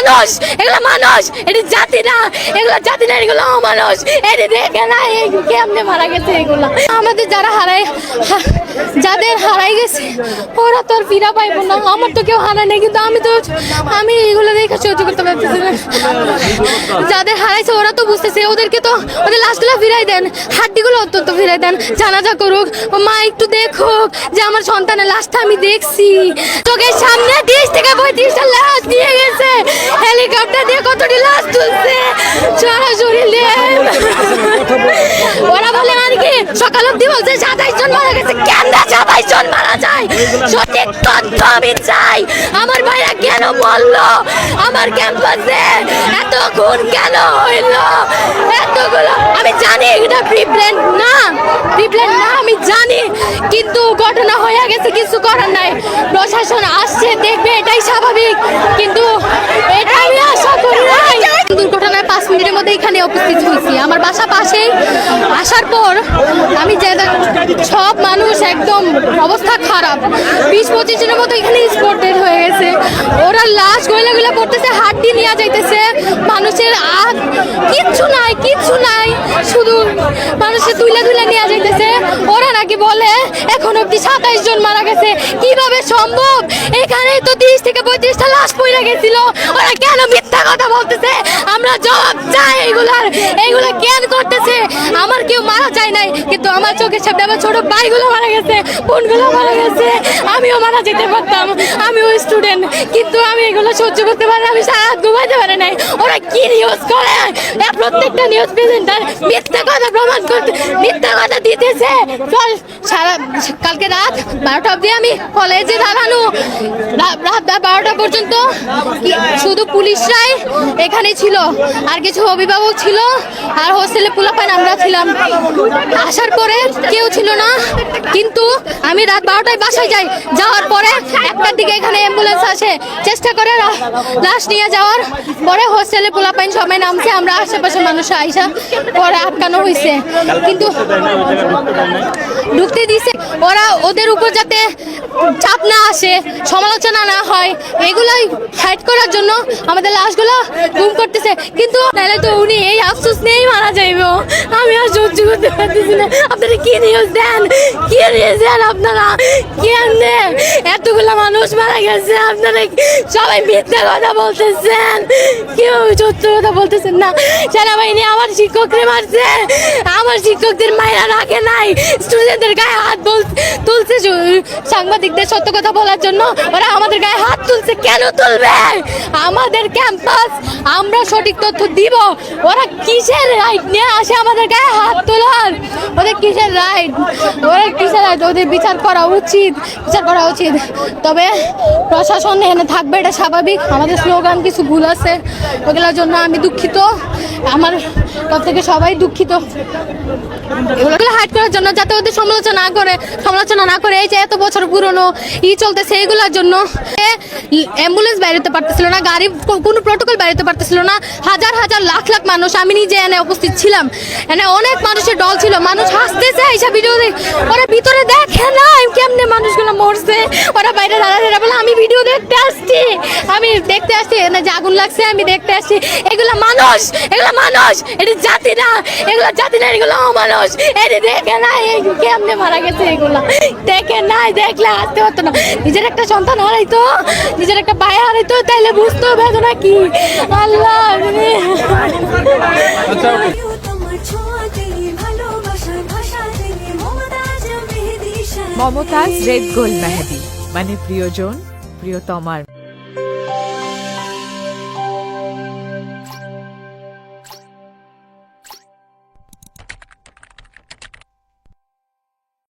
মানুষ, এগুলো মানুষ, এটি জাতি না, এগুলো জাতি না, এগুলো অমানুষ। এটি দেখে না কেমনে মারা গেছে এগুলো। আমাদের যারা যাদের হারাই গেছে ওরা তো আর ফিরা পাইবো না। আমার তো কেউ হারায় নাই, কিন্তু আমি এগুলো দেখে সহ্য করতে পারতেছি না। যাদের হারাইছে ওরা তো বুঝতেছে, ওদেরকে তো ওদের লাশগুলো ফিরাই দেন, হাড্ডিগুলো অন্তত ফিরাই দেন, জানাজা করুক, মা একটু দেখুক যে আমার সন্তানের লাশটা আমি দেখছি। চোখের সামনে 30 থেকে 35টা লাশ নিয়ে গেছে, হেলিকপ্টার দিয়ে কতটি লাশ তুলছে সরাসরি। ওরা বলে মানে কি সকাল অব্দি বলছে 27 জন মারা গেছে। কেন 27 জন মারা যায়? সঠিক তথ্য আমি চাই। আমার ভাইরা কেন বললো? আমার ক্যাম্পাসে এত খুন কেন হইলো? এতগুলো আমি জানি এটা প্রিপ্ল্যান না, আমি জানি, কিন্তু ঘটনা হয়ে গেছে, কিছু করার নাই। প্রশাসন আসছে, দেখবে, এটাই স্বাভাবিক, কিন্তু এটা আমি আশা করি নাই। দুর্ঘটনায় 5 মিনিটের মধ্যে এখানে উপস্থিত হয়েছি, আমার বাসা পাশেই। আসার পর আমি যে সব মানুষ একদম অবস্থা খারাপ, 20-25 জনের মতো এখানে স্পট ডেড হয়ে গেছে। ওরা লাশ গয়লাগুলা পড়তেছে, হাড্ডি নিয়ে যাইতেছে, মানুষের কিচ্ছু নাই, শুধু মানুষের তুলে নিয়ে যাইতেছে। ওরা নাকি বলে এখন অব্দি 27 জন মারা গেছে। কিভাবে সম্ভব? এখানে তো 30 থেকে 35টা লাশ পড়ে গেছিল। ওরা কেন মিথ্যা কথা বলতেছে? আমরা জবাব চাই এইগুলা কেন করতেছে? আমার কেউ মারা যায় নাই, কিন্তু আমার চোখের সামনে আমার ছোট ভাইগুলো মারা গেছে, বোনগুলো মারা গেছে। আমিও মারা যেতে পারতাম, আমিও স্টুডেন্ট, কিন্তু আমি এগুলো সহ্য করতে পারি না। আমি সারা রাত ঘুমাইতে পারি নাই। ওরা কি নিউজ করে? প্রত্যেকটা নিউজ প্রেজেন্টার মিথ্যা কথা প্রমাণ করতে, মিথ্যা কথা দিতেছে। কালকে রাত 12টা অবধি আমি কলেজে দাঁড়ানো, রাত 12টা পর্যন্ত শুধু পুলিশরাই এখানে ছিল, আর কিছু অভিভাবক ছিল, আর হোস্টেলে পোলাপান আমরা ছিলাম। আসার পরে কেউ ছিল না, কিন্তু আমি রাত 12টায় বাসায় যাওয়ার পরে 1টার দিকে এখানে অ্যাম্বুলেন্স আসে, চেষ্টা করে লাশ নিয়ে যাওয়ার পরে হোস্টেলে পোলাপান সবাই নামছে, আমরা আশেপাশে মানুষ আইসা পরে আটকানো হয়েছে, কিন্তু ঢুকতে দিছে। ওরা ওদের উপর যাতে চাপ না আসে, সমালোচনা না হয়, এগুলাই হাইড করার জন্য আমাদের লাশগুলো গুম করতেছে। কিন্তু তাহলে তো উনি এই আফসোস নিয়েই মারা যাইব। আমি আর সহ্য করতে পারতেছি না। আপনারা কি নিউজ দেন? আপনারা কেমনে এতগুলো মানুষ মারা গেছে? আপনারা সবাই মিথ্যা কথা বলতেছেন, কেউ সত্য কথা বলতেছেন না। সেনাবাহিনী আমার শিক্ষকদের মারছে, আমার শিক্ষকদের মায়েরা রাখে নাই, স্টুডেন্টদের গায়ে হাত তুলছে সাংবাদিকদের সত্য কথা বলার জন্য। ওরা আমাদের গায়ে হাত তুলছে, কেন তুলবে? আমাদের ক্যাম্পাস, আমরা সঠিক তথ্য দিব। ওরা কিসের রাইট নিয়ে আসে আমাদের গায়ে হাত তোলার? ওদের কিসের রাইট? ওদের বিচার করা উচিত। তবে প্রশাসন এখানে থাকবে, এটা স্বাভাবিক। আমাদের স্লোগান কিছু ভুল আছে, ওগুলোর জন্য আমি দুঃখিত, আমার তরফ থেকে সবাই দুঃখিত। এগুলো হাইড করার জন্য, যাতে ওদের সমালোচনা না করে এই যে এত বছর পুরনো চলতেছে, এইগুলোর জন্য অ্যাম্বুলেন্স বেরোতে পারতেছিল না, গাড়ি কোনো প্রটোকল বেরোতে পারতেছিল না। হাজার লাখ মানুষ, আমি নিজে এনে উপস্থিত ছিলাম, এনে অনেক মানুষের দল ছিল, মানুষ হাসতেছে এইসব ভিডিও। ওরা ভিতরে দেখে না কেমনে মানুষগুলো মরছে, ওরা বাইরে দাঁড়ায় বলে আমি ভিডিও দেখতে আসছি, এনে যে আগুন লাগছে আমি দেখতে আসছি। এগুলো মানুষ, এটি জাতি না, এগুলো জাতি না, এগুলো অমানুষ। এটি দেখে না কেমনে মারা গেছে, এগুলো দেখে নাই, দেখলে আসতে পারতো না। নিজের একটা সন্তান হারাইতো, নিজের একটা ভাই হারাইতো, তাইলে বুঝতো বেদনা কি। আল্লাহ মমতাজ রেড গোল্ড মেহেদি, মানে প্রিয়জন প্রিয়তমার।